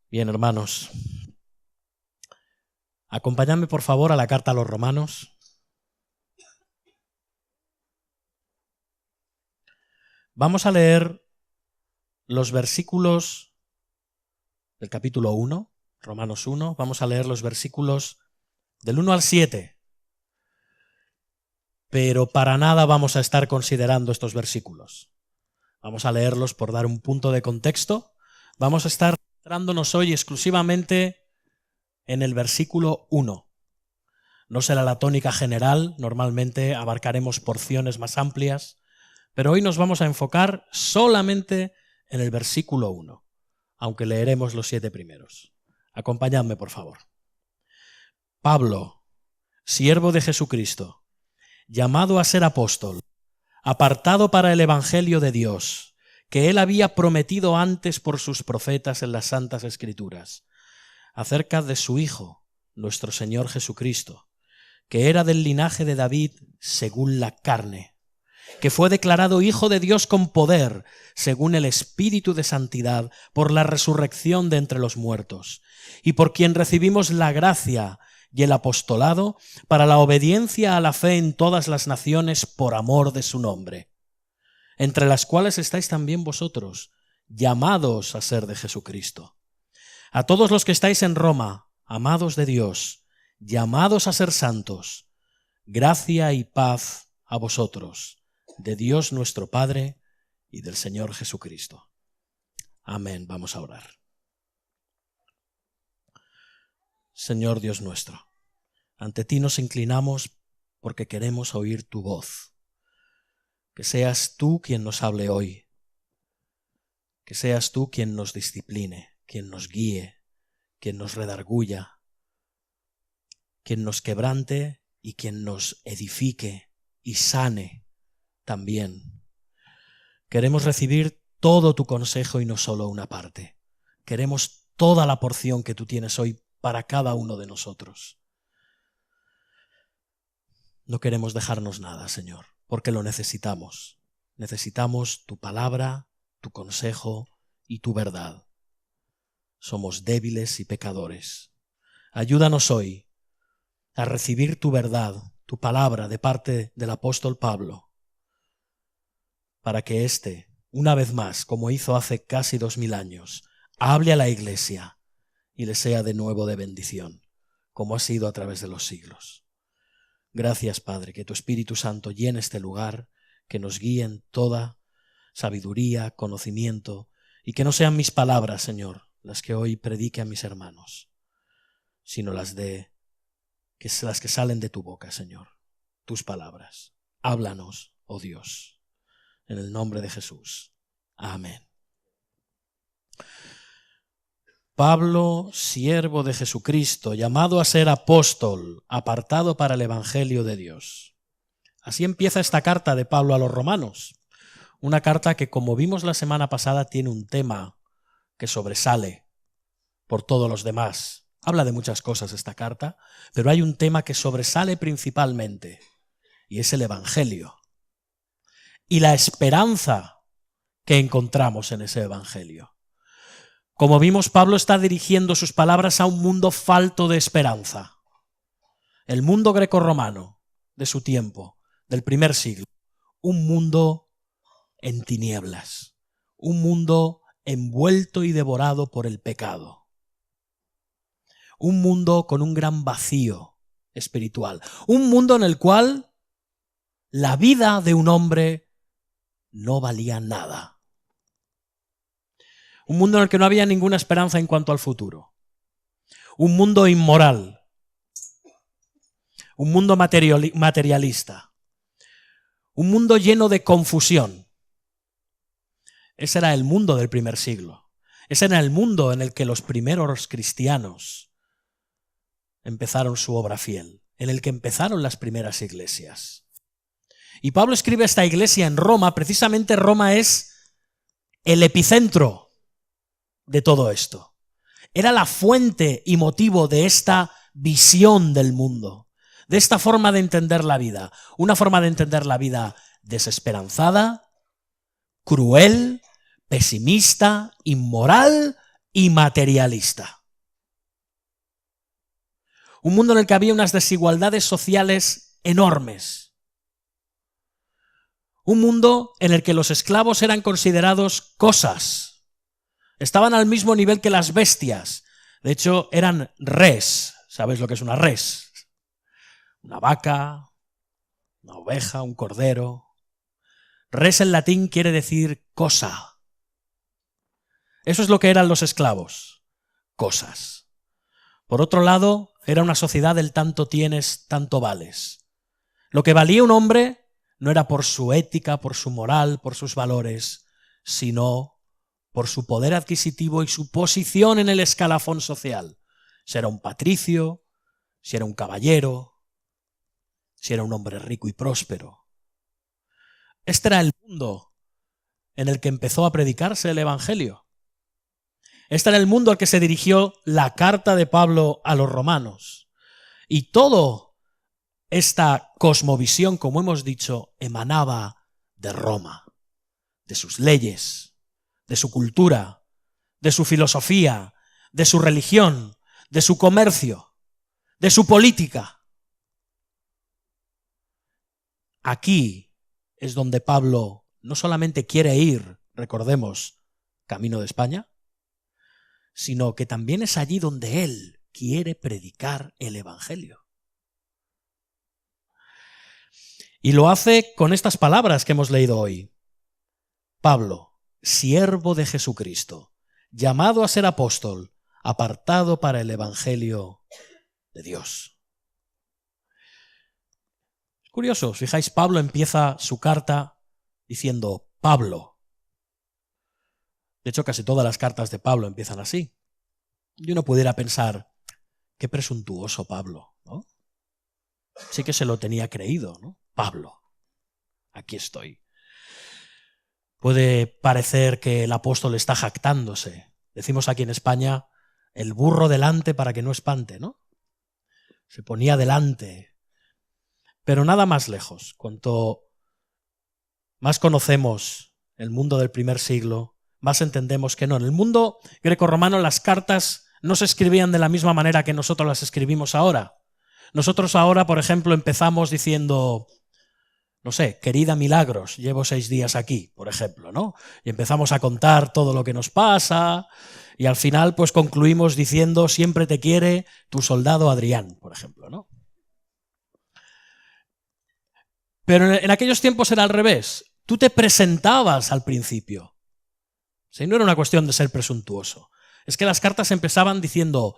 Bien, hermanos, acompañadme por favor a la carta a los Romanos. Vamos a leer los versículos del capítulo 1, Romanos 1. Vamos a leer los versículos del 1 al 7. Pero para nada vamos a estar considerando estos versículos. Vamos a leerlos por dar un punto de contexto. Vamos a estar centrándonos hoy exclusivamente en el versículo 1. No será la tónica general, normalmente abarcaremos porciones más amplias, pero hoy nos vamos a enfocar solamente en el versículo 1, aunque leeremos los 7 primeros. Acompañadme, por favor. Pablo, siervo de Jesucristo, llamado a ser apóstol, apartado para el evangelio de Dios, que él había prometido antes por sus profetas en las Santas Escrituras, acerca de su Hijo, nuestro Señor Jesucristo, que era del linaje de David según la carne, que fue declarado Hijo de Dios con poder, según el Espíritu de Santidad, por la resurrección de entre los muertos, y por quien recibimos la gracia y el apostolado para la obediencia a la fe en todas las naciones por amor de su nombre, entre las cuales estáis también vosotros, llamados a ser de Jesucristo. A todos los que estáis en Roma, amados de Dios, llamados a ser santos, gracia y paz a vosotros, de Dios nuestro Padre y del Señor Jesucristo. Amén. Vamos a orar. Señor Dios nuestro, ante ti nos inclinamos porque queremos oír tu voz. Que seas tú quien nos hable hoy, que seas tú quien nos discipline, quien nos guíe, quien nos redarguya, quien nos quebrante y quien nos edifique y sane también. Queremos recibir todo tu consejo y no solo una parte. Queremos toda la porción que tú tienes hoy para cada uno de nosotros. No queremos dejarnos nada, Señor, porque lo necesitamos. Necesitamos tu palabra, tu consejo y tu verdad. Somos débiles y pecadores. Ayúdanos hoy a recibir tu verdad, tu palabra de parte del apóstol Pablo, para que éste, una vez más, como hizo hace casi 2000 años, hable a la iglesia y le sea de nuevo de bendición, como ha sido a través de los siglos. Gracias, Padre, que tu Espíritu Santo llene este lugar, que nos guíe en toda sabiduría, conocimiento, y que no sean mis palabras, Señor, las que hoy predique a mis hermanos, sino las que salen de tu boca, Señor, tus palabras. Háblanos, oh Dios, en el nombre de Jesús. Amén. Pablo, siervo de Jesucristo, llamado a ser apóstol, apartado para el evangelio de Dios. Así empieza esta carta de Pablo a los romanos. Una carta que, como vimos la semana pasada, tiene un tema que sobresale por todos los demás. Habla de muchas cosas esta carta, pero hay un tema que sobresale principalmente, y es el evangelio. Y la esperanza que encontramos en ese evangelio. Como vimos, Pablo está dirigiendo sus palabras a un mundo falto de esperanza. El mundo grecorromano de su tiempo, del primer siglo. Un mundo en tinieblas. Un mundo envuelto y devorado por el pecado. Un mundo con un gran vacío espiritual. Un mundo en el cual la vida de un hombre no valía nada. Un mundo en el que no había ninguna esperanza en cuanto al futuro. Un mundo inmoral. Un mundo materialista. Un mundo lleno de confusión. Ese era el mundo del primer siglo. Ese era el mundo en el que los primeros cristianos empezaron su obra fiel, en el que empezaron las primeras iglesias. Y Pablo escribe a esta iglesia en Roma. Precisamente Roma es el epicentro de todo esto. Era la fuente y motivo de esta visión del mundo, de esta forma de entender la vida. Una forma de entender la vida desesperanzada, cruel, pesimista, inmoral y materialista. Un mundo en el que había unas desigualdades sociales enormes. Un mundo en el que los esclavos eran considerados cosas. Estaban al mismo nivel que las bestias. De hecho, eran res. ¿Sabes lo que es una res? Una vaca, una oveja, un cordero. Res en latín quiere decir cosa. Eso es lo que eran los esclavos. Cosas. Por otro lado, era una sociedad del tanto tienes, tanto vales. Lo que valía un hombre no era por su ética, por su moral, por sus valores, sino por su poder adquisitivo y su posición en el escalafón social. Si era un patricio, si era un caballero, si era un hombre rico y próspero. Este era el mundo en el que empezó a predicarse el Evangelio. Este era el mundo al que se dirigió la carta de Pablo a los romanos. Y toda esta cosmovisión, como hemos dicho, emanaba de Roma, de sus leyes, de su cultura, de su filosofía, de su religión, de su comercio, de su política. Aquí es donde Pablo no solamente quiere ir, recordemos, camino de España, sino que también es allí donde él quiere predicar el Evangelio. Y lo hace con estas palabras que hemos leído hoy. Pablo, siervo de Jesucristo, llamado a ser apóstol, apartado para el Evangelio de Dios. Es curioso, os fijáis, Pablo empieza su carta diciendo Pablo. De hecho, casi todas las cartas de Pablo empiezan así. Y uno pudiera pensar, qué presuntuoso Pablo, ¿no? Sí que se lo tenía creído, ¿no? Pablo, aquí estoy. Puede parecer que el apóstol está jactándose. Decimos aquí en España, el burro delante para que no espante, ¿no? Se ponía delante. Pero nada más lejos. Cuanto más conocemos el mundo del primer siglo, más entendemos que no. En el mundo grecorromano las cartas no se escribían de la misma manera que nosotros las escribimos ahora. Nosotros ahora, por ejemplo, empezamos diciendo, no sé, querida Milagros, llevo 6 días aquí, por ejemplo, ¿no? Y empezamos a contar todo lo que nos pasa y al final pues concluimos diciendo, siempre te quiere tu soldado Adrián, por ejemplo, ¿no? Pero en aquellos tiempos era al revés. Tú te presentabas al principio. ¿Sí? No era una cuestión de ser presuntuoso. Es que las cartas empezaban diciendo,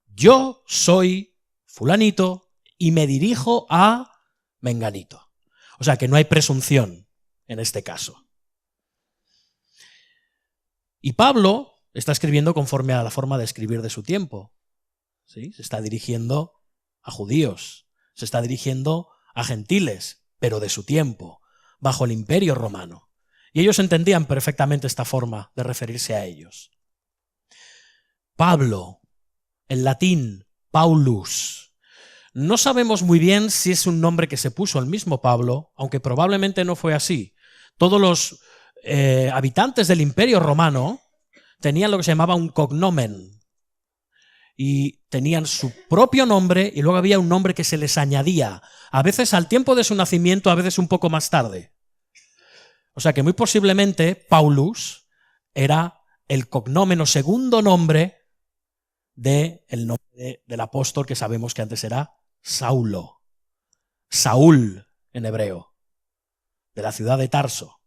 yo soy fulanito y me dirijo a menganito. O sea que no hay presunción en este caso. Y Pablo está escribiendo conforme a la forma de escribir de su tiempo. ¿Sí? Se está dirigiendo a judíos, se está dirigiendo a gentiles, pero de su tiempo, bajo el Imperio Romano. Y ellos entendían perfectamente esta forma de referirse a ellos. Pablo, en latín, Paulus. No sabemos muy bien si es un nombre que se puso el mismo Pablo, aunque probablemente no fue así. Todos los habitantes del Imperio Romano tenían lo que se llamaba un cognomen. Y tenían su propio nombre y luego había un nombre que se les añadía, a veces al tiempo de su nacimiento, a veces un poco más tarde. O sea que muy posiblemente Paulus era el cognomen o segundo nombre del nombre del apóstol que sabemos que antes era Saulo. Saúl en hebreo, de la ciudad de Tarso.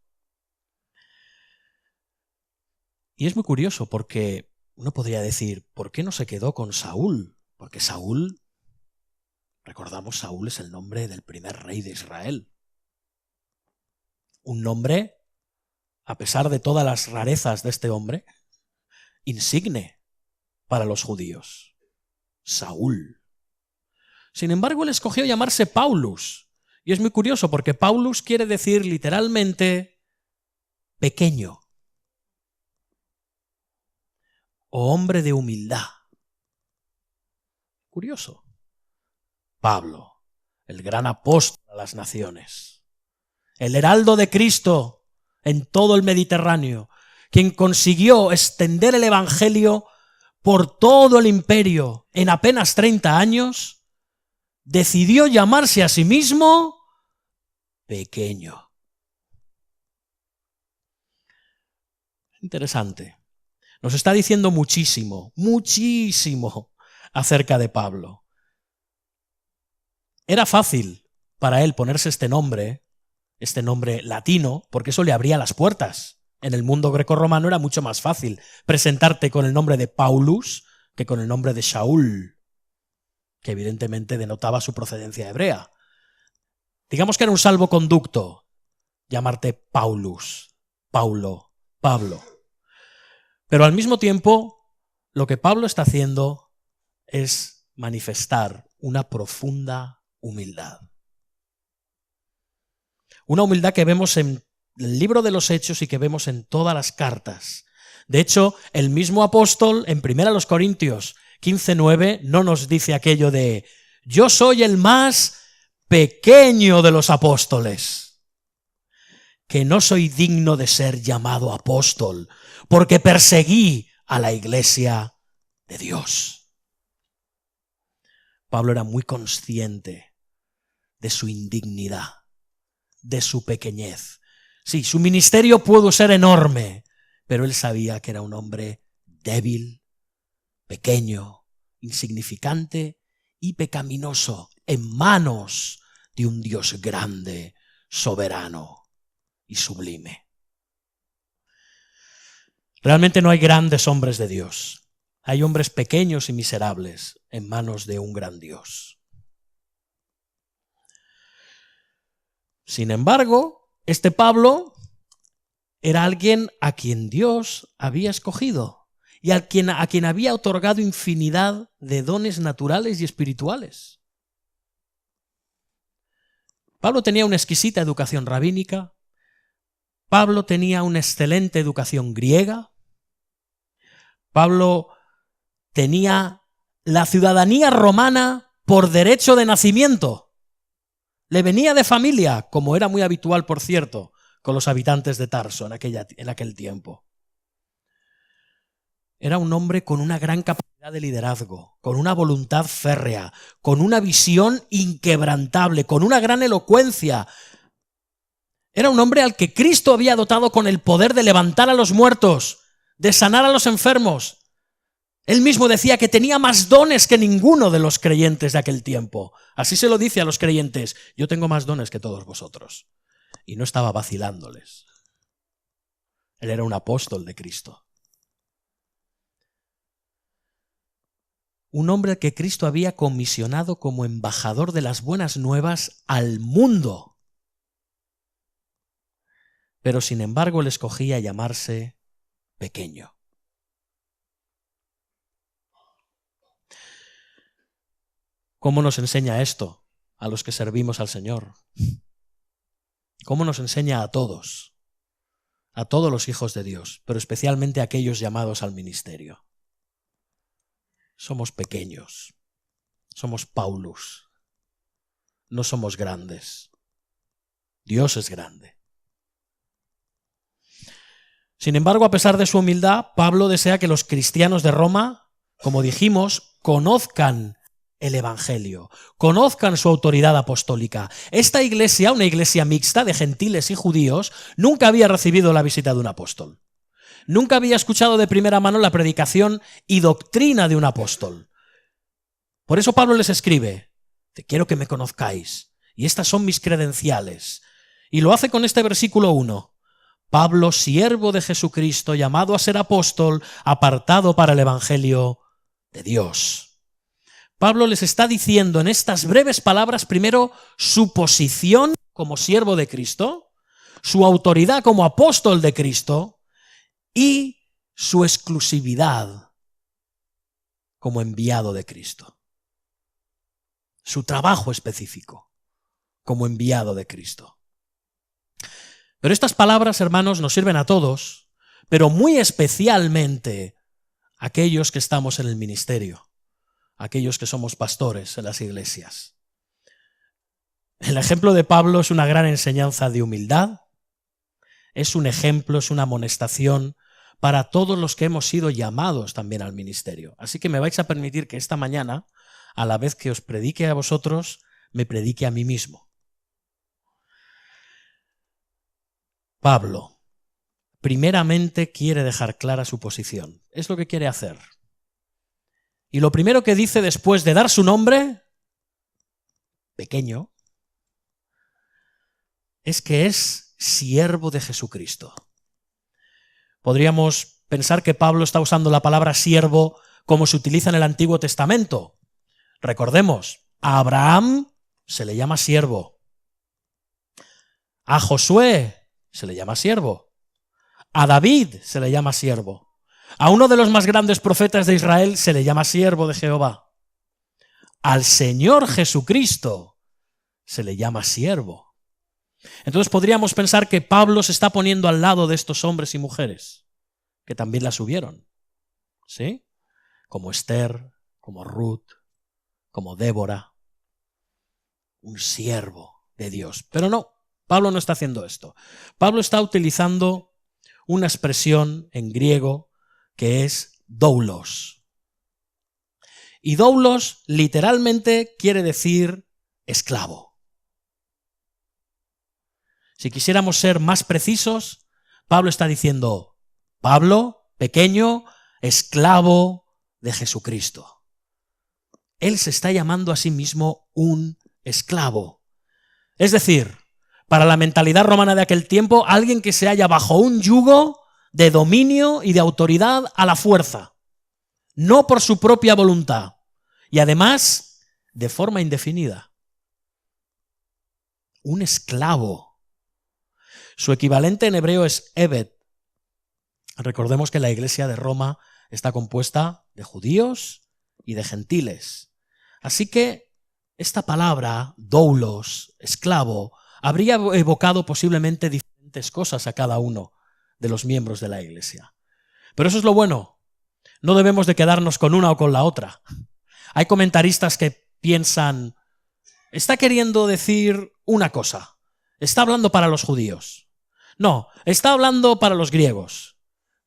Y es muy curioso porque uno podría decir, ¿por qué no se quedó con Saúl? Porque Saúl, recordamos, Saúl es el nombre del primer rey de Israel. Un nombre, a pesar de todas las rarezas de este hombre, insigne para los judíos. Saúl. Sin embargo, él escogió llamarse Paulus. Y es muy curioso porque Paulus quiere decir literalmente pequeño o hombre de humildad. Curioso. Pablo, el gran apóstol a las naciones, el heraldo de Cristo en todo el Mediterráneo, quien consiguió extender el Evangelio por todo el imperio en apenas 30 años, decidió llamarse a sí mismo pequeño. Interesante. Nos está diciendo muchísimo, muchísimo acerca de Pablo. Era fácil para él ponerse este nombre latino, porque eso le abría las puertas. En el mundo grecorromano era mucho más fácil presentarte con el nombre de Paulus que con el nombre de Shaul, que evidentemente denotaba su procedencia hebrea. Digamos que era un salvoconducto llamarte Paulus, Paulo, Pablo. Pero al mismo tiempo, lo que Pablo está haciendo es manifestar una profunda humildad. Una humildad que vemos en el libro de los Hechos y que vemos en todas las cartas. De hecho, el mismo apóstol en 1 Corintios 15:9 no nos dice aquello de yo soy el más pequeño de los apóstoles, que no soy digno de ser llamado apóstol, porque perseguí a la iglesia de Dios. Pablo era muy consciente de su indignidad, de su pequeñez. Sí, su ministerio pudo ser enorme, pero él sabía que era un hombre débil, pequeño, insignificante y pecaminoso en manos de un Dios grande, soberano y sublime. Realmente no hay grandes hombres de Dios. Hay hombres pequeños y miserables en manos de un gran Dios. Sin embargo, este Pablo era alguien a quien Dios había escogido y a quien había otorgado infinidad de dones naturales y espirituales. Pablo tenía una exquisita educación rabínica. Pablo tenía una excelente educación griega. Pablo tenía la ciudadanía romana por derecho de nacimiento. Le venía de familia, como era muy habitual, por cierto, con los habitantes de Tarso en aquel tiempo. Era un hombre con una gran capacidad de liderazgo, con una voluntad férrea, con una visión inquebrantable, con una gran elocuencia. Era un hombre al que Cristo había dotado con el poder de levantar a los muertos, de sanar a los enfermos. Él mismo decía que tenía más dones que ninguno de los creyentes de aquel tiempo. Así se lo dice a los creyentes: yo tengo más dones que todos vosotros. Y no estaba vacilándoles. Él era un apóstol de Cristo. Un hombre que Cristo había comisionado como embajador de las buenas nuevas al mundo. Pero sin embargo le escogía llamarse pequeño. ¿Cómo nos enseña esto a los que servimos al Señor? ¿Cómo nos enseña a todos los hijos de Dios, pero especialmente a aquellos llamados al ministerio? Somos pequeños, somos Paulus, no somos grandes. Dios es grande. Sin embargo, a pesar de su humildad, Pablo desea que los cristianos de Roma, como dijimos, conozcan el Evangelio, conozcan su autoridad apostólica. Esta iglesia, una iglesia mixta de gentiles y judíos, nunca había recibido la visita de un apóstol. Nunca había escuchado de primera mano la predicación y doctrina de un apóstol. Por eso Pablo les escribe: te quiero que me conozcáis, y estas son mis credenciales. Y lo hace con este versículo 1. Pablo, siervo de Jesucristo, llamado a ser apóstol, apartado para el Evangelio de Dios. Pablo les está diciendo en estas breves palabras, primero, su posición como siervo de Cristo, su autoridad como apóstol de Cristo y su exclusividad como enviado de Cristo. Su trabajo específico como enviado de Cristo. Pero estas palabras, hermanos, nos sirven a todos, pero muy especialmente a aquellos que estamos en el ministerio. Aquellos que somos pastores en las iglesias. El ejemplo de Pablo es una gran enseñanza de humildad, es un ejemplo, es una amonestación para todos los que hemos sido llamados también al ministerio. Así que me vais a permitir que esta mañana, a la vez que os predique a vosotros, me predique a mí mismo. Pablo, primeramente quiere dejar clara su posición. Es lo que quiere hacer. Y lo primero que dice después de dar su nombre, pequeño, es que es siervo de Jesucristo. Podríamos pensar que Pablo está usando la palabra siervo como se utiliza en el Antiguo Testamento. Recordemos, a Abraham se le llama siervo. A Josué se le llama siervo. A David se le llama siervo. A uno de los más grandes profetas de Israel se le llama siervo de Jehová. Al Señor Jesucristo se le llama siervo. Entonces podríamos pensar que Pablo se está poniendo al lado de estos hombres y mujeres, que también la subieron, ¿sí? Como Esther, como Ruth, como Débora, un siervo de Dios. Pero no, Pablo no está haciendo esto. Pablo está utilizando una expresión en griego que es doulos. Y doulos literalmente quiere decir esclavo. Si quisiéramos ser más precisos, Pablo está diciendo, Pablo, pequeño, esclavo de Jesucristo. Él se está llamando a sí mismo un esclavo. Es decir, para la mentalidad romana de aquel tiempo, alguien que se halla bajo un yugo de dominio y de autoridad a la fuerza, no por su propia voluntad, y además de forma indefinida. Un esclavo. Su equivalente en hebreo es Eved. Recordemos que la iglesia de Roma está compuesta de judíos y de gentiles. Así que esta palabra, doulos, esclavo, habría evocado posiblemente diferentes cosas a cada uno de los miembros de la iglesia. Pero eso es lo bueno. No debemos de quedarnos con una o con la otra. Hay comentaristas que piensan, está queriendo decir una cosa. Está hablando para los judíos. No, está hablando para los griegos.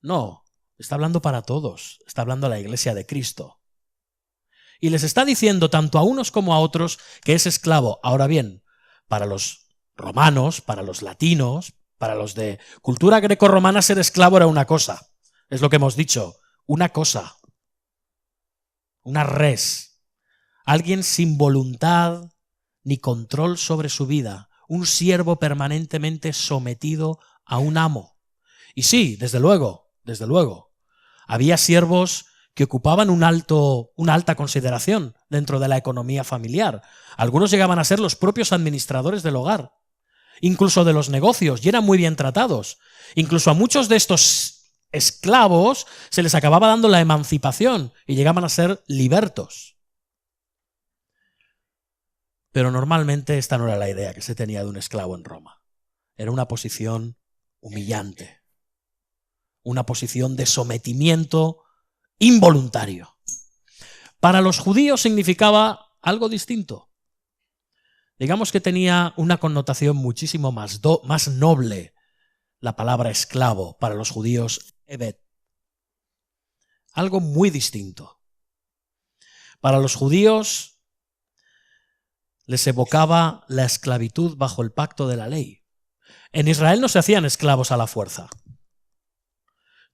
No, está hablando para todos. Está hablando a la iglesia de Cristo. Y les está diciendo tanto a unos como a otros que es esclavo. Ahora bien, para los romanos, para los latinos, para los de cultura grecorromana, ser esclavo era una cosa. Es lo que hemos dicho, una cosa. Una res. Alguien sin voluntad ni control sobre su vida. Un siervo permanentemente sometido a un amo. Y sí, desde luego, había siervos que ocupaban una alta consideración dentro de la economía familiar. Algunos llegaban a ser los propios administradores del hogar, incluso de los negocios, y eran muy bien tratados. Incluso a muchos de estos esclavos se les acababa dando la emancipación y llegaban a ser libertos. Pero normalmente esta no era la idea que se tenía de un esclavo en Roma. Era una posición humillante, una posición de sometimiento involuntario. Para los judíos significaba algo distinto. Digamos que tenía una connotación muchísimo más noble la palabra esclavo para los judíos, Eved. Algo muy distinto. Para los judíos les evocaba la esclavitud bajo el pacto de la ley. En Israel no se hacían esclavos a la fuerza.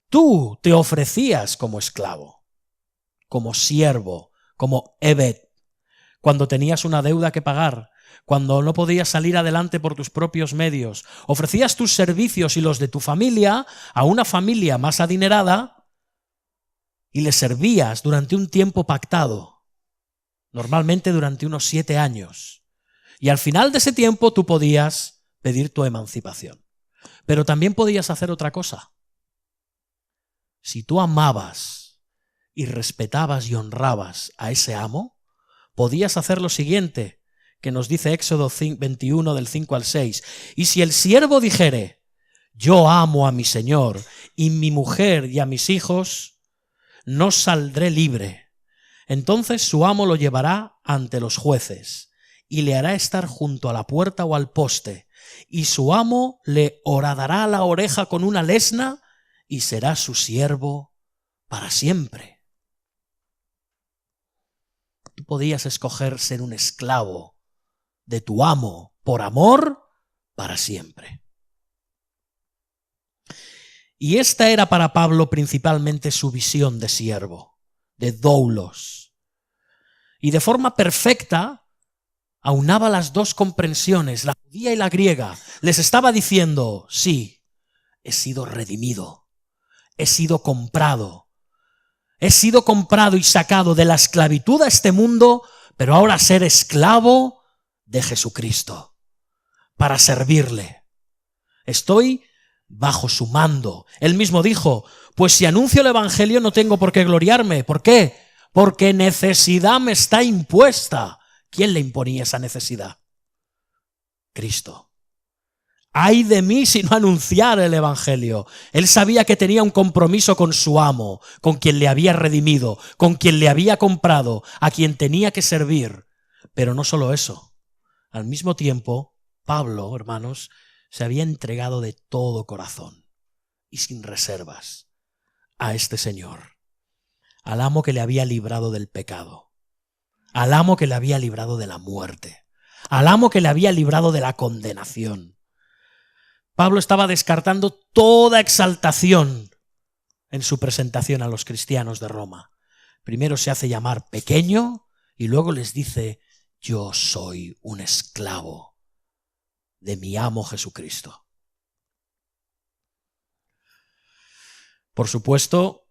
Tú te ofrecías como esclavo, como siervo, como Eved, cuando tenías una deuda que pagar, cuando no podías salir adelante por tus propios medios. Ofrecías tus servicios y los de tu familia a una familia más adinerada y le servías durante un tiempo pactado. Normalmente durante unos 7 años. Y al final de ese tiempo tú podías pedir tu emancipación. Pero también podías hacer otra cosa. Si tú amabas y respetabas y honrabas a ese amo, podías hacer lo siguiente, que nos dice Éxodo 21 del 5 al 6. Y si el siervo dijere, yo amo a mi señor y mi mujer y a mis hijos, no saldré libre. Entonces su amo lo llevará ante los jueces y le hará estar junto a la puerta o al poste, y su amo le horadará la oreja con una lesna y será su siervo para siempre. Tú podías escoger ser un esclavo de tu amo por amor para siempre. Y esta era para Pablo principalmente su visión de siervo, de doulos. Y de forma perfecta aunaba las dos comprensiones, la judía y la griega. Les estaba diciendo, sí, he sido redimido, he sido comprado y sacado de la esclavitud a este mundo, pero ahora ser esclavo de Jesucristo, para servirle. Estoy bajo su mando. Él mismo dijo, pues si anuncio el evangelio no tengo por qué gloriarme. ¿Por qué? Porque necesidad me está impuesta. ¿Quién le imponía esa necesidad? Cristo. Ay de mí si no anunciara el evangelio. Él sabía que tenía un compromiso con su amo, con quien le había redimido, con quien le había comprado, a quien tenía que servir. Pero no solo eso. Al mismo tiempo, Pablo, hermanos, se había entregado de todo corazón y sin reservas a este Señor, al amo que le había librado del pecado, al amo que le había librado de la muerte, al amo que le había librado de la condenación. Pablo estaba descartando toda exaltación en su presentación a los cristianos de Roma. Primero se hace llamar pequeño y luego les dice, yo soy un esclavo de mi amo Jesucristo. Por supuesto,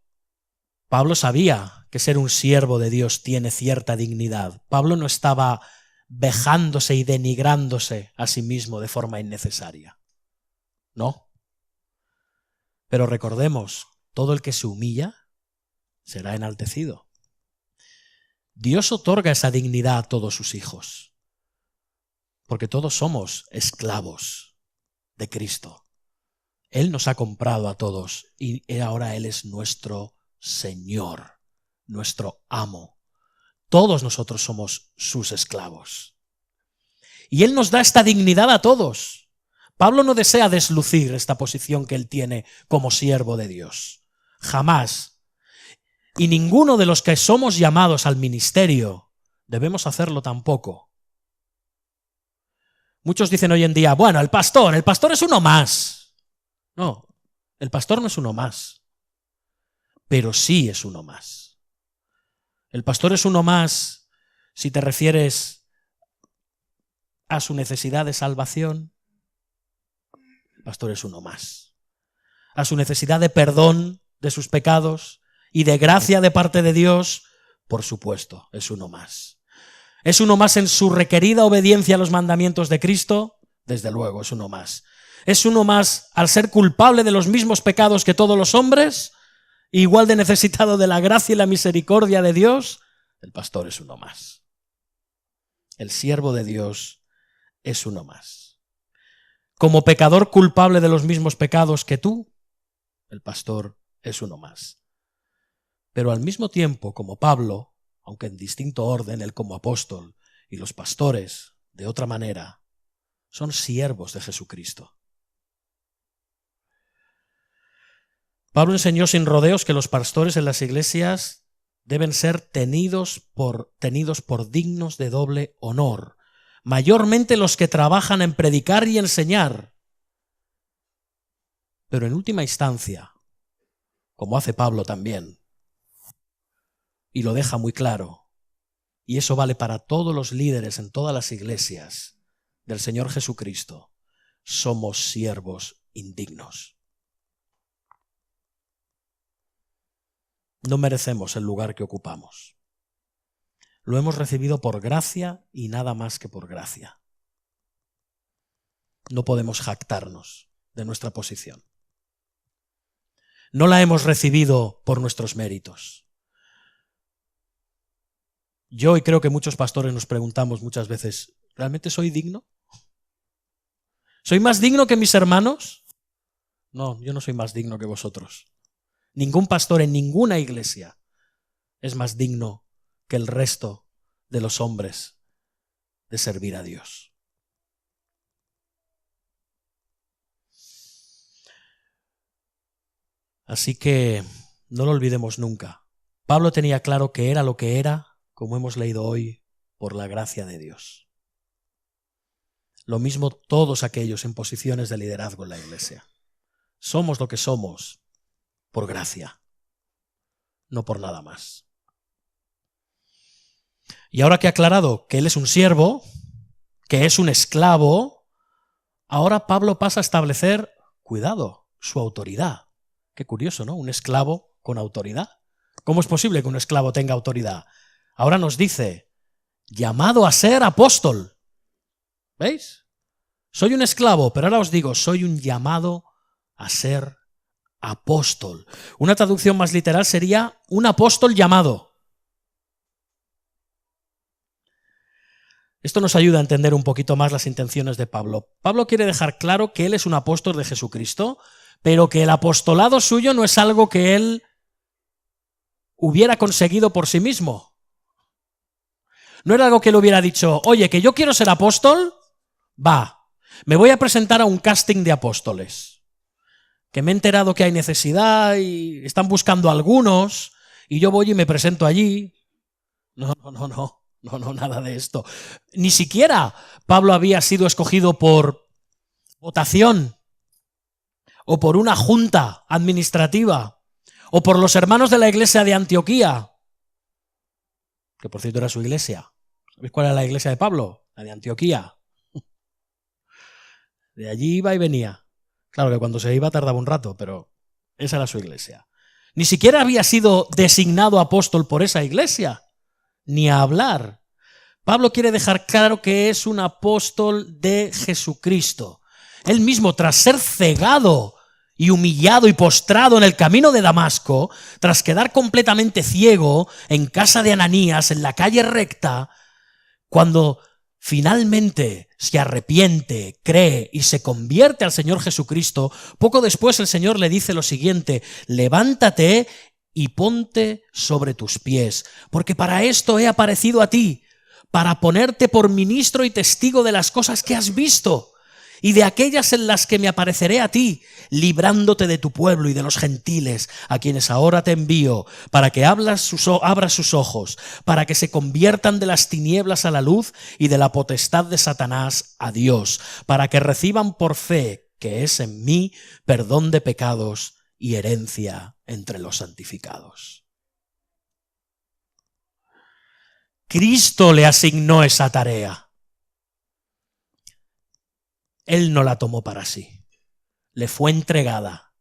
Pablo sabía que ser un siervo de Dios tiene cierta dignidad. Pablo no estaba vejándose y denigrándose a sí mismo de forma innecesaria. No. Pero recordemos, todo el que se humilla será enaltecido. Dios otorga esa dignidad a todos sus hijos, porque todos somos esclavos de Cristo. Él nos ha comprado a todos y ahora Él es nuestro Señor, nuestro amo. Todos nosotros somos sus esclavos. Y Él nos da esta dignidad a todos. Pablo no desea deslucir esta posición que él tiene como siervo de Dios. Jamás. Y ninguno de los que somos llamados al ministerio debemos hacerlo tampoco. Muchos dicen hoy en día, bueno, el pastor es uno más. No, el pastor no es uno más, pero sí es uno más. El pastor es uno más si te refieres a su necesidad de salvación. El pastor es uno más. A su necesidad de perdón de sus pecados y de gracia de parte de Dios, por supuesto, es uno más. ¿Es uno más en su requerida obediencia a los mandamientos de Cristo? Desde luego, es uno más. ¿Es uno más al ser culpable de los mismos pecados que todos los hombres? ¿Igual de necesitado de la gracia y la misericordia de Dios? El pastor es uno más. El siervo de Dios es uno más. Como pecador culpable de los mismos pecados que tú, el pastor es uno más. Pero al mismo tiempo, como Pablo, aunque en distinto orden, él como apóstol y los pastores, de otra manera, son siervos de Jesucristo. Pablo enseñó sin rodeos que los pastores en las iglesias deben ser tenidos por dignos de doble honor, mayormente los que trabajan en predicar y enseñar. Pero en última instancia, como hace Pablo también, y lo deja muy claro, y eso vale para todos los líderes en todas las iglesias del Señor Jesucristo, somos siervos indignos. No merecemos el lugar que ocupamos. Lo hemos recibido por gracia y nada más que por gracia. No podemos jactarnos de nuestra posición. No la hemos recibido por nuestros méritos. Yo, y creo que muchos pastores nos preguntamos muchas veces, ¿realmente soy digno? ¿Soy más digno que mis hermanos? No, yo no soy más digno que vosotros. Ningún pastor en ninguna iglesia es más digno que el resto de los hombres de servir a Dios. Así que no lo olvidemos nunca. Pablo tenía claro que era lo que era, como hemos leído hoy, por la gracia de Dios. Lo mismo todos aquellos en posiciones de liderazgo en la iglesia. Somos lo que somos por gracia, no por nada más. Y ahora que ha aclarado que él es un siervo, que es un esclavo, ahora Pablo pasa a establecer, cuidado, su autoridad. Qué curioso, ¿no? Un esclavo con autoridad. ¿Cómo es posible que un esclavo tenga autoridad? Ahora nos dice, llamado a ser apóstol. ¿Veis? Soy un esclavo, pero ahora os digo, soy un llamado a ser apóstol. Una traducción más literal sería un apóstol llamado. Esto nos ayuda a entender un poquito más las intenciones de Pablo. Pablo quiere dejar claro que él es un apóstol de Jesucristo, pero que el apostolado suyo no es algo que él hubiera conseguido por sí mismo. No era algo que él hubiera dicho, oye, que yo quiero ser apóstol, me voy a presentar a un casting de apóstoles, que me he enterado que hay necesidad y están buscando algunos, y yo voy y me presento allí. No, nada de esto. Ni siquiera Pablo había sido escogido por votación, o por una junta administrativa, o por los hermanos de la iglesia de Antioquía, que por cierto era su iglesia. ¿Sabéis cuál era la iglesia de Pablo? La de Antioquía. De allí iba y venía. Claro que cuando se iba tardaba un rato, pero esa era su iglesia. Ni siquiera había sido designado apóstol por esa iglesia, ni a hablar. Pablo quiere dejar claro que es un apóstol de Jesucristo. Él mismo, tras ser cegado y humillado y postrado en el camino de Damasco, tras quedar completamente ciego en casa de Ananías, en la calle recta, cuando finalmente se arrepiente, cree y se convierte al Señor Jesucristo, poco después el Señor le dice lo siguiente: levántate y ponte sobre tus pies, porque para esto he aparecido a ti, para ponerte por ministro y testigo de las cosas que has visto y de aquellas en las que me apareceré a ti, librándote de tu pueblo y de los gentiles, a quienes ahora te envío, para que abras sus ojos, para que se conviertan de las tinieblas a la luz y de la potestad de Satanás a Dios, para que reciban por fe, que es en mí, perdón de pecados y herencia entre los santificados. Cristo le asignó esa tarea. Él no la tomó para sí. Le fue entregada.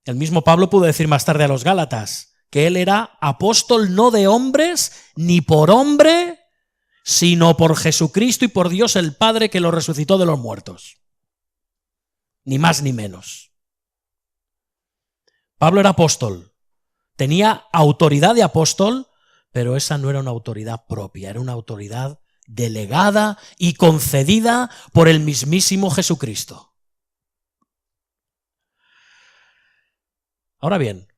El mismo Pablo pudo decir más tarde a los Gálatas que él era apóstol no de hombres ni por hombre, sino por Jesucristo y por Dios el Padre que lo resucitó de los muertos. Ni más ni menos. Pablo era apóstol. Tenía autoridad de apóstol, pero esa no era una autoridad propia, era una autoridad delegada y concedida por el mismísimo Jesucristo. Ahora bien,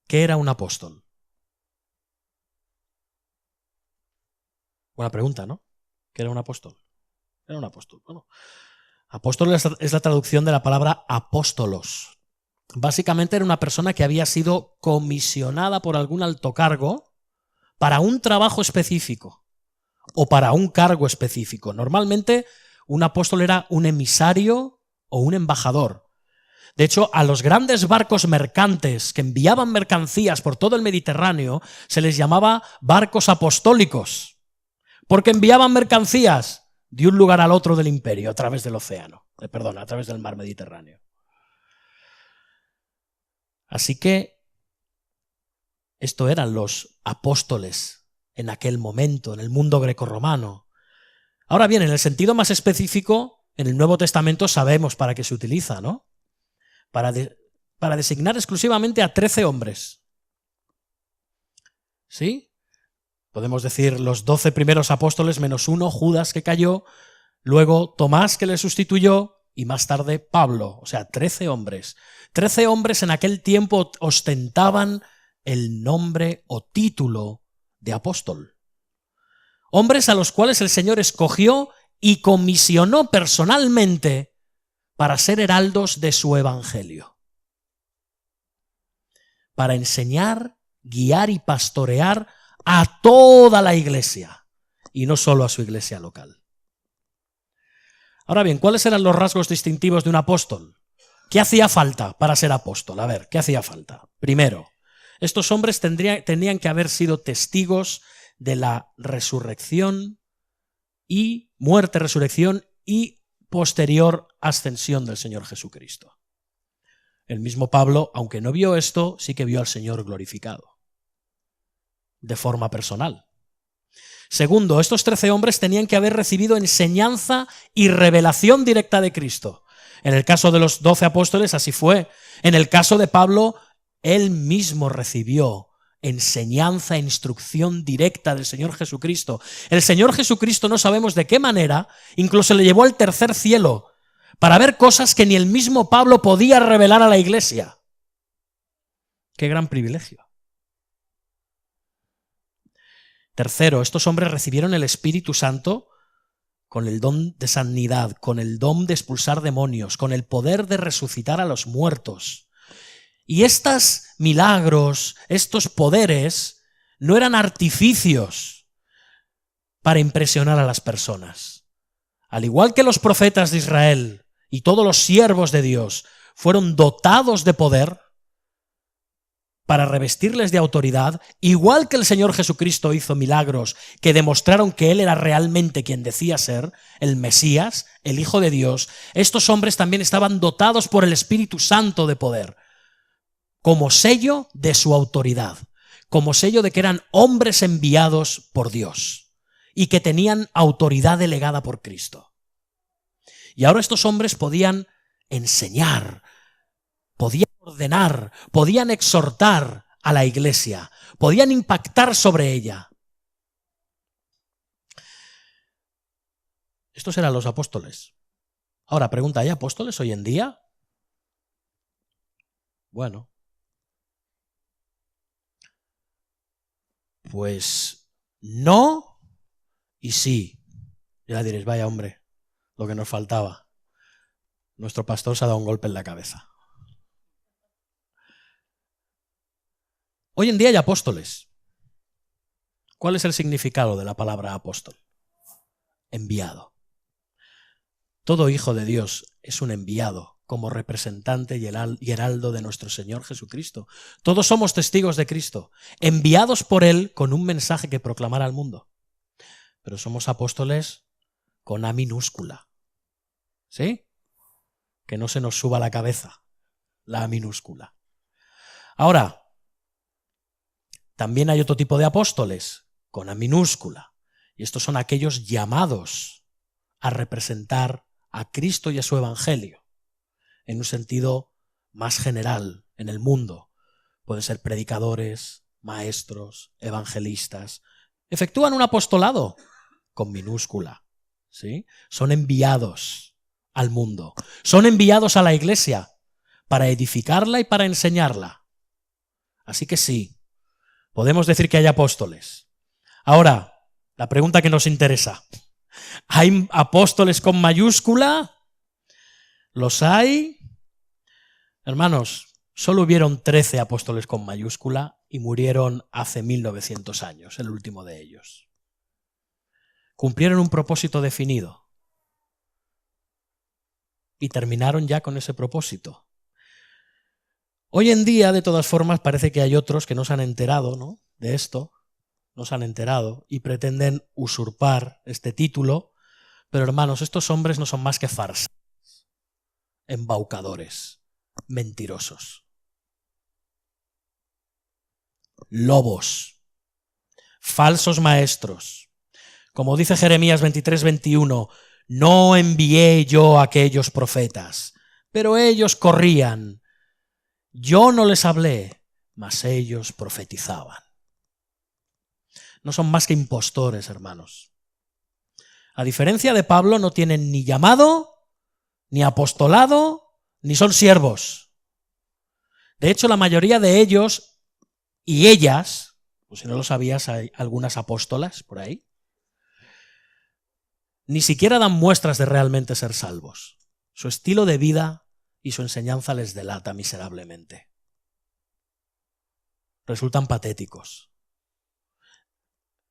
¿qué era un apóstol? Buena pregunta, ¿no? ¿Qué era un apóstol? ¿Qué era un apóstol? Bueno, apóstol es la traducción de la palabra apóstolos. Básicamente era una persona que había sido comisionada por algún alto cargo para un trabajo específico o para un cargo específico. Normalmente un apóstol era un emisario o un embajador. De hecho, a los grandes barcos mercantes que enviaban mercancías por todo el Mediterráneo se les llamaba barcos apostólicos, porque enviaban mercancías de un lugar al otro del imperio a través del océano, a través del mar Mediterráneo. Así que esto eran los apóstoles en aquel momento, en el mundo grecorromano. Ahora bien, en el sentido más específico, en el Nuevo Testamento sabemos para qué se utiliza, ¿no? Para designar exclusivamente a 13 hombres. ¿Sí? Podemos decir los 12 primeros apóstoles menos uno, Judas, que cayó, luego Tomás, que le sustituyó, y más tarde Pablo. O sea, 13 hombres. 13 hombres en aquel tiempo ostentaban el nombre o título de apóstol. Hombres a los cuales el Señor escogió y comisionó personalmente para ser heraldos de su evangelio. para enseñar, guiar y pastorear a toda la iglesia y no solo a su iglesia local. Ahora bien, ¿cuáles eran los rasgos distintivos de un apóstol? ¿Qué hacía falta para ser apóstol? A ver, ¿qué hacía falta? Primero, estos hombres tenían que haber sido testigos de la resurrección y muerte, resurrección y posterior ascensión del Señor Jesucristo. El mismo Pablo, aunque no vio esto, sí que vio al Señor glorificado, de forma personal. Segundo, estos 13 hombres tenían que haber recibido enseñanza y revelación directa de Cristo. En el caso de los 12 apóstoles así fue. En el caso de Pablo, él mismo recibió enseñanza e instrucción directa del Señor Jesucristo. El Señor Jesucristo, no sabemos de qué manera, incluso le llevó al tercer cielo para ver cosas que ni el mismo Pablo podía revelar a la iglesia. ¡Qué gran privilegio! Tercero, estos hombres recibieron el Espíritu Santo con el don de sanidad, con el don de expulsar demonios, con el poder de resucitar a los muertos. Y estos milagros, estos poderes, no eran artificios para impresionar a las personas. Al igual que los profetas de Israel y todos los siervos de Dios fueron dotados de poder para revestirles de autoridad, igual que el Señor Jesucristo hizo milagros que demostraron que Él era realmente quien decía ser, el Mesías, el Hijo de Dios, estos hombres también estaban dotados por el Espíritu Santo de poder, como sello de su autoridad, como sello de que eran hombres enviados por Dios y que tenían autoridad delegada por Cristo. Y ahora estos hombres podían enseñar, podían ordenar, podían exhortar a la iglesia, podían impactar sobre ella. Estos eran los apóstoles. Ahora, pregunta, ¿hay apóstoles hoy en día? Bueno, pues no y sí. Ya diréis, vaya hombre, lo que nos faltaba. Nuestro pastor se ha dado un golpe en la cabeza. Hoy en día hay apóstoles. ¿Cuál es el significado de la palabra apóstol? Enviado. Todo hijo de Dios es un enviado como representante y heraldo de nuestro Señor Jesucristo. Todos somos testigos de Cristo, enviados por Él con un mensaje que proclamar al mundo. Pero somos apóstoles con A minúscula. ¿Sí? Que no se nos suba la cabeza la A minúscula. Ahora, también hay otro tipo de apóstoles, con A minúscula, y estos son aquellos llamados a representar a Cristo y a su Evangelio, en un sentido más general en el mundo. Pueden ser predicadores, maestros, evangelistas. Efectúan un apostolado con minúscula, ¿sí? Son enviados al mundo, son enviados a la iglesia para edificarla y para enseñarla. Así que sí, podemos decir que hay apóstoles. Ahora, la pregunta que nos interesa. ¿Hay apóstoles con mayúscula? ¿Los hay? Hermanos, solo hubieron 13 apóstoles con mayúscula y murieron hace 1900 años, el último de ellos. Cumplieron un propósito definido y terminaron ya con ese propósito. Hoy en día, de todas formas, parece que hay otros que no se han enterado, ¿no?, de esto, no se han enterado y pretenden usurpar este título, pero hermanos, estos hombres no son más que farsantes, embaucadores, mentirosos, lobos, falsos maestros. Como dice Jeremías 23:21, no envié yo a aquellos profetas, pero ellos corrían. Yo no les hablé, mas ellos profetizaban. No son más que impostores, hermanos. A diferencia de Pablo, no tienen ni llamado, ni apostolado, ni son siervos. De hecho, la mayoría de ellos y ellas, pues si no lo sabías, hay algunas apóstolas por ahí, ni siquiera dan muestras de realmente ser salvos. Su estilo de vida y su enseñanza les delata miserablemente. resultan patéticos,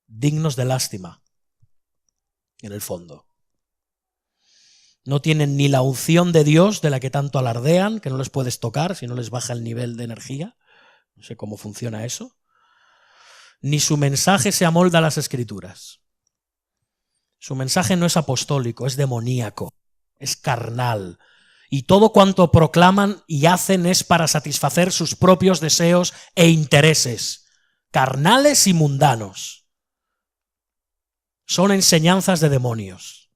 dignos de lástima, en el fondo. No tienen ni la unción de Dios de la que tanto alardean, que no les puedes tocar si no les baja el nivel de energía. No sé cómo funciona eso. Ni su mensaje se amolda a las Escrituras. Su mensaje no es apostólico, es demoníaco, es carnal. Y todo cuanto proclaman y hacen es para satisfacer sus propios deseos e intereses, carnales y mundanos. Son enseñanzas de demonios.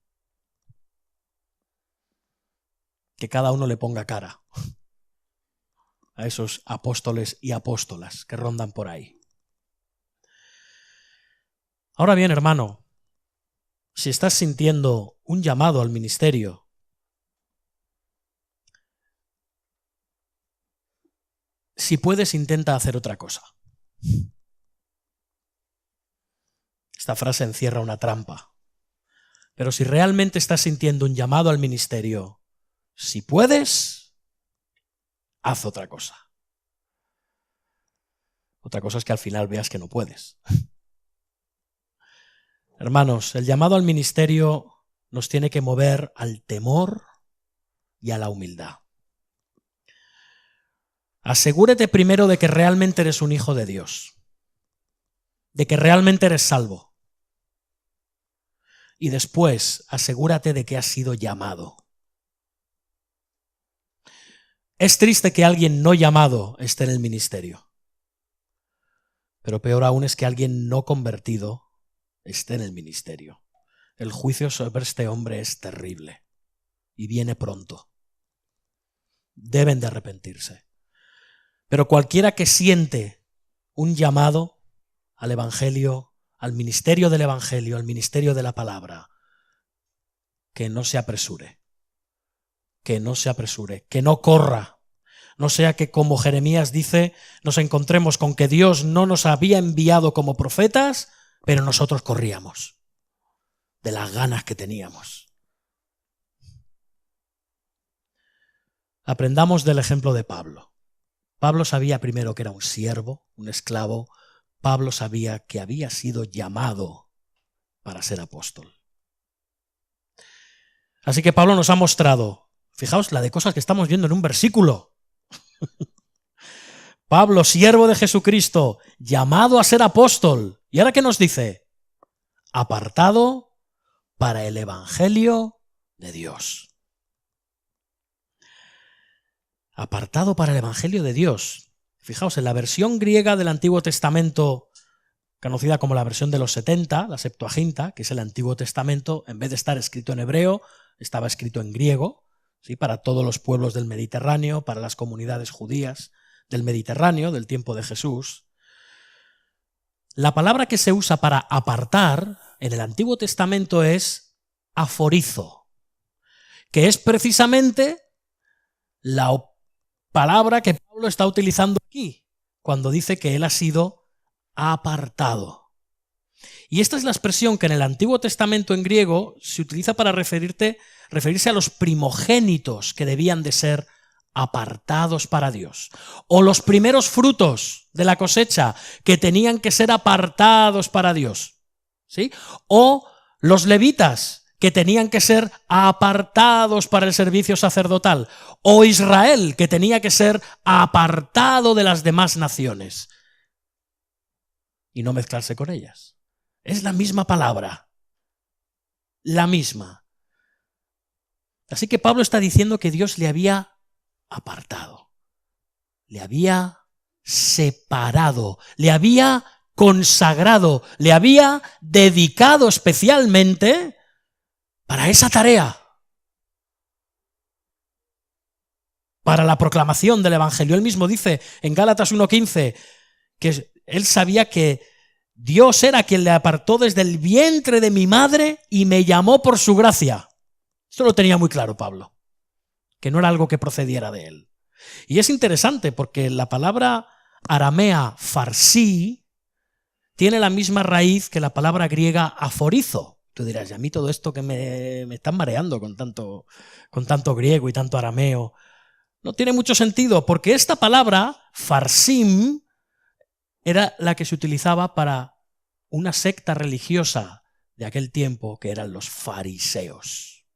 Que cada uno le ponga cara a esos apóstoles y apóstolas que rondan por ahí. Ahora bien, hermano, si estás sintiendo un llamado al ministerio, si puedes, intenta hacer otra cosa. Esta frase encierra una trampa. Pero si realmente estás sintiendo un llamado al ministerio, si puedes, haz otra cosa. Otra cosa es que al final veas que no puedes. Hermanos, el llamado al ministerio nos tiene que mover al temor y a la humildad. Asegúrate primero de que realmente eres un hijo de Dios, de que realmente eres salvo. Y después, asegúrate de que has sido llamado. Es triste que alguien no llamado esté en el ministerio, pero peor aún es que alguien no convertido esté en el ministerio. El juicio sobre este hombre es terrible y viene pronto. Deben de arrepentirse. Pero cualquiera que siente un llamado al evangelio, al ministerio del evangelio, al ministerio de la palabra, que no se apresure. Que no se apresure, que no corra. No sea que, como Jeremías dice, nos encontremos con que Dios no nos había enviado como profetas, pero nosotros corríamos de las ganas que teníamos. Aprendamos del ejemplo de Pablo. Pablo sabía primero que era un siervo, un esclavo. Pablo sabía que había sido llamado para ser apóstol. Así que Pablo nos ha mostrado, fijaos la de cosas que estamos viendo en un versículo. Pablo, siervo de Jesucristo, llamado a ser apóstol. ¿Y ahora qué nos dice? Apartado para el evangelio de Dios. Apartado para el evangelio de Dios. Fijaos, en la versión griega del Antiguo Testamento, conocida como la versión de los 70, la Septuaginta, que es el Antiguo Testamento, en vez de estar escrito en hebreo, estaba escrito en griego, ¿sí? Para todos los pueblos del Mediterráneo, para las comunidades judías del Mediterráneo, del tiempo de Jesús. La palabra que se usa para apartar en el Antiguo Testamento es aforizo, que es precisamente la palabra que Pablo está utilizando aquí, cuando dice que él ha sido apartado. Y esta es la expresión que en el Antiguo Testamento en griego se utiliza para referirse a los primogénitos que debían de ser apartados para Dios, o los primeros frutos de la cosecha que tenían que ser apartados para Dios, ¿sí? O los levitas que tenían que ser apartados para el servicio sacerdotal, o Israel que tenía que ser apartado de las demás naciones y no mezclarse con ellas. Es la misma palabra, la misma. Así que Pablo está diciendo que Dios le había apartado, le había separado, le había consagrado, le había dedicado especialmente para esa tarea, para la proclamación del Evangelio. Él mismo dice en Gálatas 1:15 que él sabía que Dios era quien le apartó desde el vientre de mi madre y me llamó por su gracia. Esto lo tenía muy claro Pablo, que no era algo que procediera de él. Y es interesante porque la palabra aramea farsí tiene la misma raíz que la palabra griega aforizo. Tú dirás, y a mí todo esto que me están mareando con tanto griego y tanto arameo. No tiene mucho sentido, porque esta palabra, farsim, era la que se utilizaba para una secta religiosa de aquel tiempo, que eran los fariseos.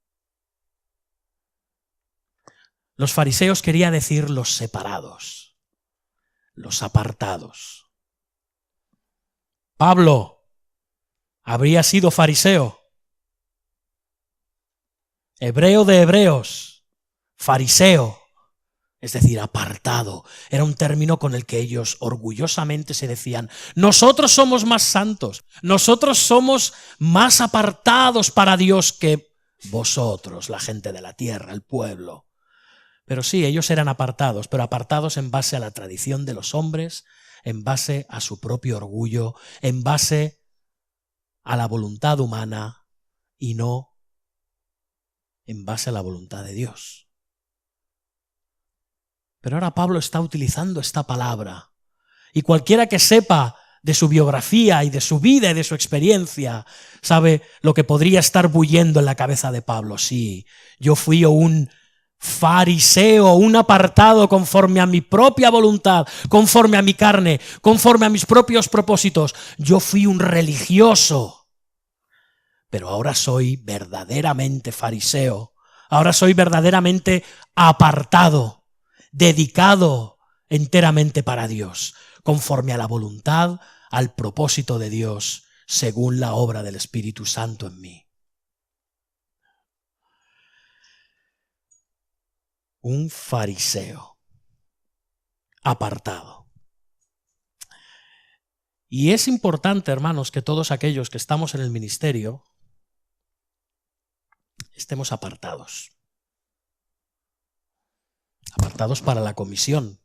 Los fariseos quería decir los separados, los apartados. Pablo habría sido fariseo, hebreo de hebreos, fariseo, es decir, apartado. Era un término con el que ellos orgullosamente se decían: nosotros somos más santos, nosotros somos más apartados para Dios que vosotros, la gente de la tierra, el pueblo. Pero sí, ellos eran apartados, pero apartados en base a la tradición de los hombres, en base a su propio orgullo, en base a la voluntad humana y no en base a la voluntad de Dios. Pero ahora Pablo está utilizando esta palabra, y cualquiera que sepa de su biografía y de su vida y de su experiencia sabe lo que podría estar bullendo en la cabeza de Pablo. Sí, yo fui un fariseo, un apartado conforme a mi propia voluntad, conforme a mi carne, conforme a mis propios propósitos. Yo fui un religioso, pero ahora soy verdaderamente fariseo, ahora soy verdaderamente apartado, dedicado enteramente para Dios, conforme a la voluntad, al propósito de Dios, según la obra del Espíritu Santo en mí. Un fariseo apartado. Y es importante, hermanos, que todos aquellos que estamos en el ministerio estemos apartados. Apartados para la comisión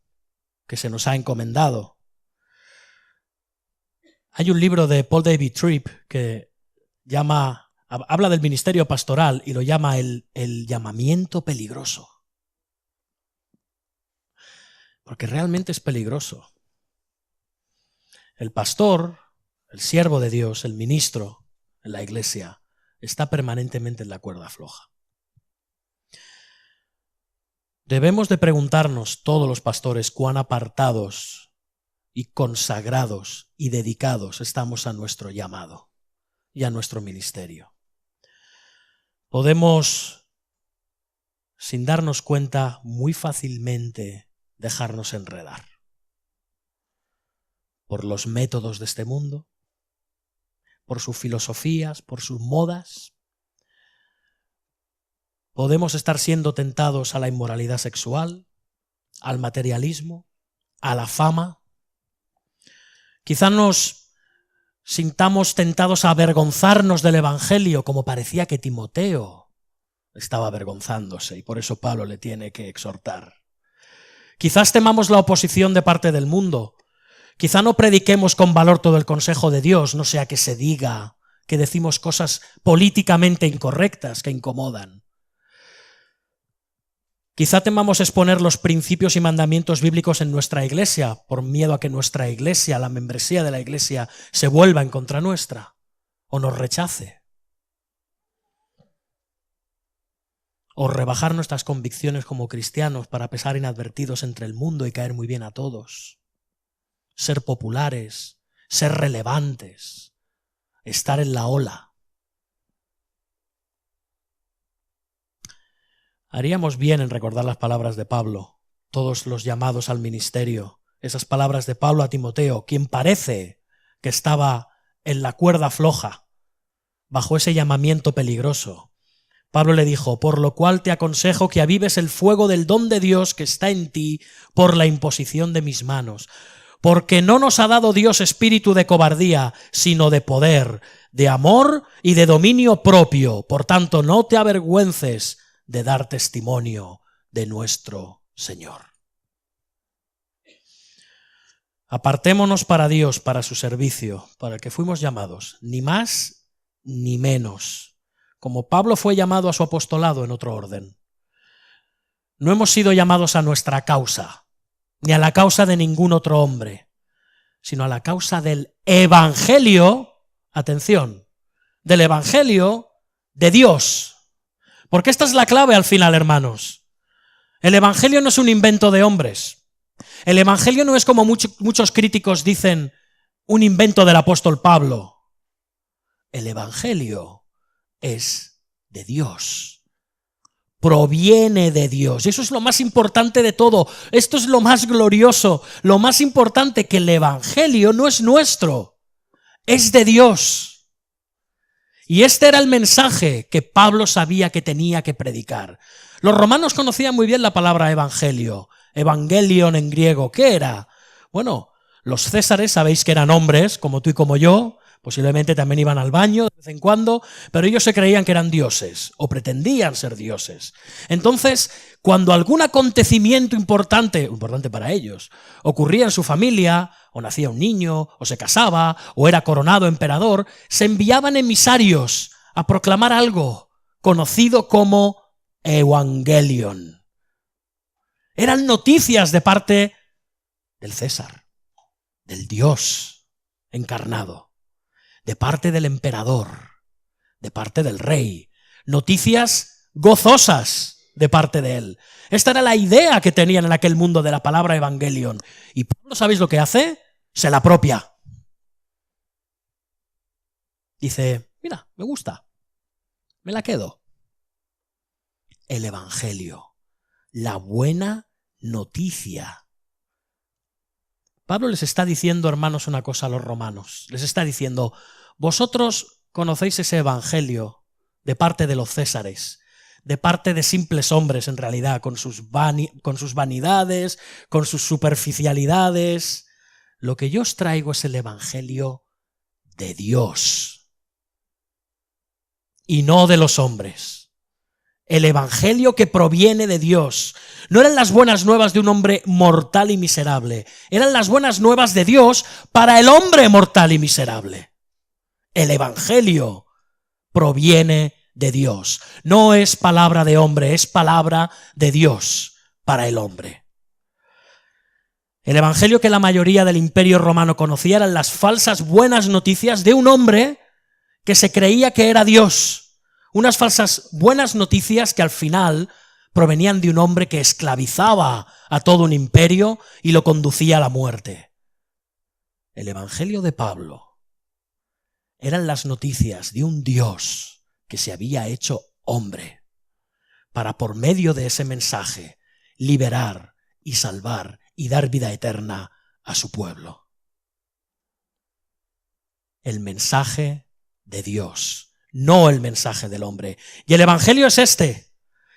que se nos ha encomendado. Hay un libro de Paul David Tripp que habla del ministerio pastoral y lo llama el llamamiento peligroso. Porque realmente es peligroso. El pastor, el siervo de Dios, el ministro en la iglesia, está permanentemente en la cuerda floja. Debemos de preguntarnos todos los pastores cuán apartados y consagrados y dedicados estamos a nuestro llamado y a nuestro ministerio. Podemos, sin darnos cuenta, muy fácilmente dejarnos enredar por los métodos de este mundo, por sus filosofías, por sus modas. Podemos estar siendo tentados a la inmoralidad sexual, al materialismo, a la fama. Quizá nos sintamos tentados a avergonzarnos del Evangelio, como parecía que Timoteo estaba avergonzándose, y por eso Pablo le tiene que exhortar. Quizás temamos la oposición de parte del mundo. Quizá no prediquemos con valor todo el consejo de Dios, no sea que se diga que decimos cosas políticamente incorrectas que incomodan. Quizá temamos exponer los principios y mandamientos bíblicos en nuestra iglesia por miedo a que nuestra iglesia, la membresía de la iglesia, se vuelva en contra nuestra o nos rechace. O rebajar nuestras convicciones como cristianos para pasar inadvertidos entre el mundo y caer muy bien a todos. Ser populares, ser relevantes, estar en la ola. Haríamos bien en recordar las palabras de Pablo, todos los llamados al ministerio, esas palabras de Pablo a Timoteo, quien parece que estaba en la cuerda floja, bajo ese llamamiento peligroso. Pablo le dijo: por lo cual te aconsejo que avives el fuego del don de Dios que está en ti por la imposición de mis manos. Porque no nos ha dado Dios espíritu de cobardía, sino de poder, de amor y de dominio propio. Por tanto, no te avergüences de dar testimonio de nuestro Señor. Apartémonos para Dios, para su servicio, para el que fuimos llamados, ni más ni menos. Como Pablo fue llamado a su apostolado en otro orden. No hemos sido llamados a nuestra causa, ni a la causa de ningún otro hombre, sino a la causa del Evangelio, atención, del Evangelio de Dios. Porque esta es la clave al final, hermanos. El Evangelio no es un invento de hombres. El Evangelio no es como muchos críticos dicen, un invento del apóstol Pablo. El Evangelio es de Dios. Proviene de Dios. Y eso es lo más importante de todo. Esto es lo más glorioso, lo más importante, que el Evangelio no es nuestro, es de Dios. Y este era el mensaje que Pablo sabía que tenía que predicar. Los romanos conocían muy bien la palabra evangelio, evangelion en griego. ¿Qué era? Bueno, los césares sabéis que eran hombres, como tú y como yo, posiblemente también iban al baño de vez en cuando, pero ellos se creían que eran dioses, o pretendían ser dioses. Entonces, cuando algún acontecimiento importante para ellos, ocurría en su familia, o nacía un niño, o se casaba, o era coronado emperador, se enviaban emisarios a proclamar algo conocido como evangelion. Eran noticias de parte del César, del Dios encarnado, de parte del emperador, de parte del rey, noticias gozosas de parte de él. Esta era la idea que tenían en aquel mundo de la palabra evangelion. Y Pablo, ¿sabéis lo que hace? Se la apropia. Dice, mira, me gusta, me la quedo. El evangelio, la buena noticia. Pablo les está diciendo, hermanos, una cosa a los romanos. Les está diciendo, vosotros conocéis ese evangelio de parte de los césares, de parte de simples hombres en realidad, con sus vanidades, con sus superficialidades. Lo que yo os traigo es el evangelio de Dios y no de los hombres. El evangelio que proviene de Dios. No eran las buenas nuevas de un hombre mortal y miserable. Eran las buenas nuevas de Dios para el hombre mortal y miserable. El evangelio proviene de Dios. No es palabra de hombre, es palabra de Dios para el hombre. El evangelio que la mayoría del imperio romano conocía eran las falsas buenas noticias de un hombre que se creía que era Dios. Unas falsas buenas noticias que al final provenían de un hombre que esclavizaba a todo un imperio y lo conducía a la muerte. El evangelio de Pablo eran las noticias de un Dios que se había hecho hombre para, por medio de ese mensaje, liberar y salvar y dar vida eterna a su pueblo. El mensaje de Dios, no el mensaje del hombre. Y el evangelio es este,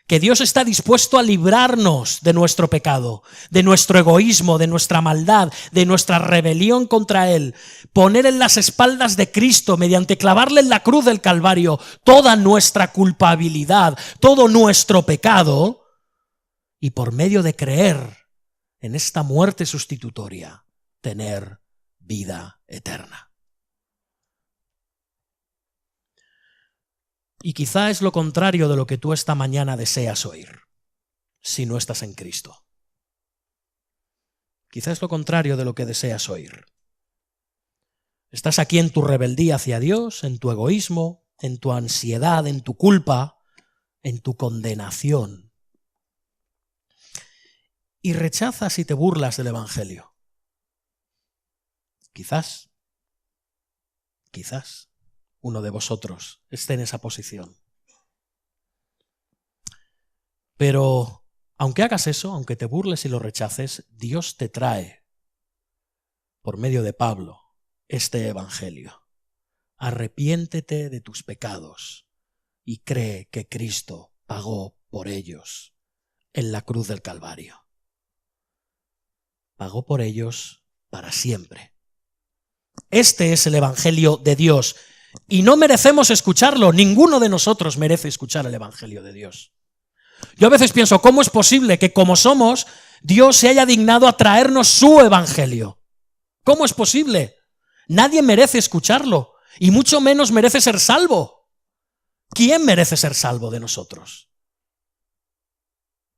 que Dios está dispuesto a librarnos de nuestro pecado, de nuestro egoísmo, de nuestra maldad, de nuestra rebelión contra Él, poner en las espaldas de Cristo, mediante clavarle en la cruz del Calvario, toda nuestra culpabilidad, todo nuestro pecado, y por medio de creer en esta muerte sustitutoria, tener vida eterna. Y quizá es lo contrario de lo que tú esta mañana deseas oír, si no estás en Cristo. Quizá es lo contrario de lo que deseas oír. Estás aquí en tu rebeldía hacia Dios, en tu egoísmo, en tu ansiedad, en tu culpa, en tu condenación. Y rechazas y te burlas del evangelio. Quizás uno de vosotros esté en esa posición. Pero aunque hagas eso, aunque te burles y lo rechaces, Dios te trae, por medio de Pablo, este evangelio. Arrepiéntete de tus pecados y cree que Cristo pagó por ellos en la cruz del Calvario. Pagó por ellos para siempre. Este es el evangelio de Dios. Y no merecemos escucharlo. Ninguno de nosotros merece escuchar el evangelio de Dios. Yo a veces pienso, ¿cómo es posible que como somos, Dios se haya dignado a traernos su evangelio? ¿Cómo es posible? Nadie merece escucharlo, y mucho menos merece ser salvo. ¿Quién merece ser salvo de nosotros?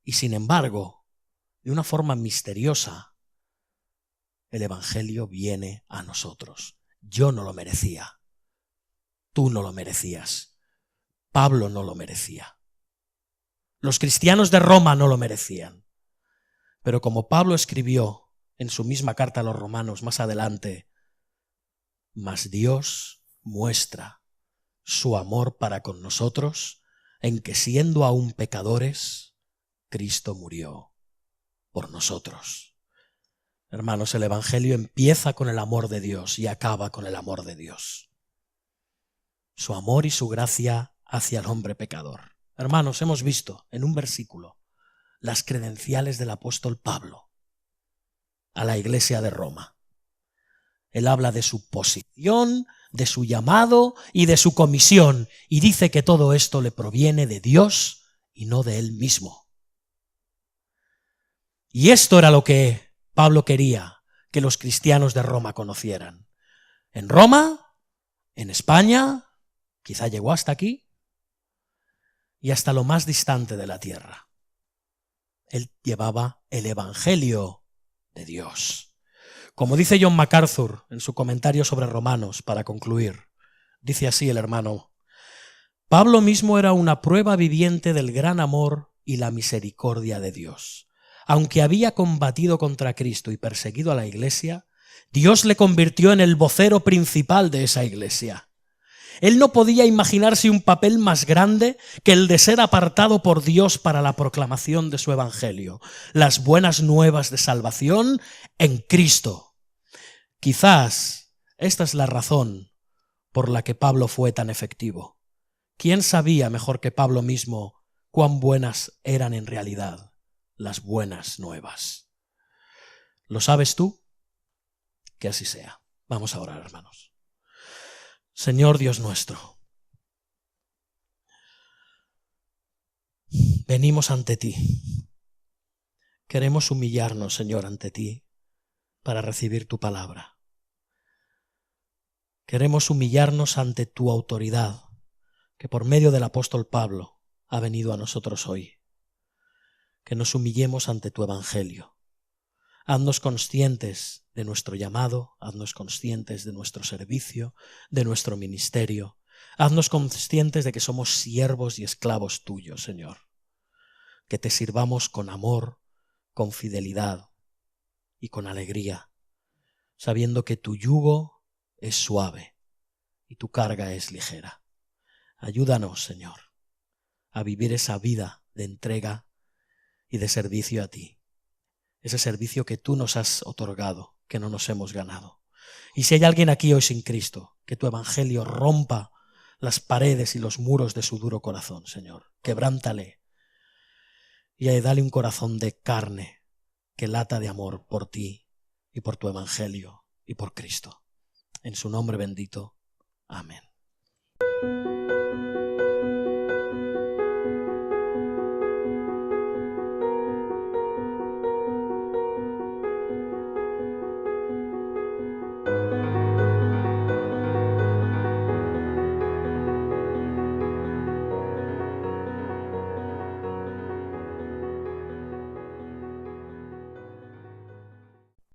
Y sin embargo, de una forma misteriosa, el evangelio viene a nosotros. Yo no lo merecía. Tú no lo merecías. Pablo no lo merecía. Los cristianos de Roma no lo merecían. Pero como Pablo escribió, en su misma carta a los romanos más adelante: mas Dios muestra su amor para con nosotros en que, siendo aún pecadores, Cristo murió por nosotros. Hermanos, el Evangelio empieza con el amor de Dios y acaba con el amor de Dios. Su amor y su gracia hacia el hombre pecador. Hermanos, hemos visto en un versículo las credenciales del apóstol Pablo a la iglesia de Roma. Él habla de su posición, de su llamado y de su comisión, y dice que todo esto le proviene de Dios y no de él mismo. Y esto era lo que Pablo quería que los cristianos de Roma conocieran. En Roma, en España, quizá llegó hasta aquí y hasta lo más distante de la tierra. Él llevaba el Evangelio de Dios. Como dice John MacArthur en su comentario sobre Romanos, para concluir, dice así el hermano: Pablo mismo era una prueba viviente del gran amor y la misericordia de Dios. Aunque había combatido contra Cristo y perseguido a la iglesia, Dios le convirtió en el vocero principal de esa iglesia. Él no podía imaginarse un papel más grande que el de ser apartado por Dios para la proclamación de su evangelio, las buenas nuevas de salvación en Cristo. Quizás esta es la razón por la que Pablo fue tan efectivo. ¿Quién sabía mejor que Pablo mismo cuán buenas eran en realidad las buenas nuevas? ¿Lo sabes tú? Que así sea. Vamos a orar, hermanos. Señor Dios nuestro, venimos ante ti. Queremos humillarnos, Señor, ante ti para recibir tu palabra. Queremos humillarnos ante tu autoridad, que por medio del apóstol Pablo ha venido a nosotros hoy. Que nos humillemos ante tu evangelio. Haznos conscientes de nuestro llamado, haznos conscientes de nuestro servicio, de nuestro ministerio. Haznos conscientes de que somos siervos y esclavos tuyos, Señor. Que te sirvamos con amor, con fidelidad y con alegría, sabiendo que tu yugo es suave y tu carga es ligera. Ayúdanos, Señor, a vivir esa vida de entrega y de servicio a ti. Ese servicio que tú nos has otorgado, que no nos hemos ganado. Y si hay alguien aquí hoy sin Cristo, que tu evangelio rompa las paredes y los muros de su duro corazón, Señor. Quebrántale y dale un corazón de carne que lata de amor por ti y por tu evangelio y por Cristo. En su nombre bendito. Amén.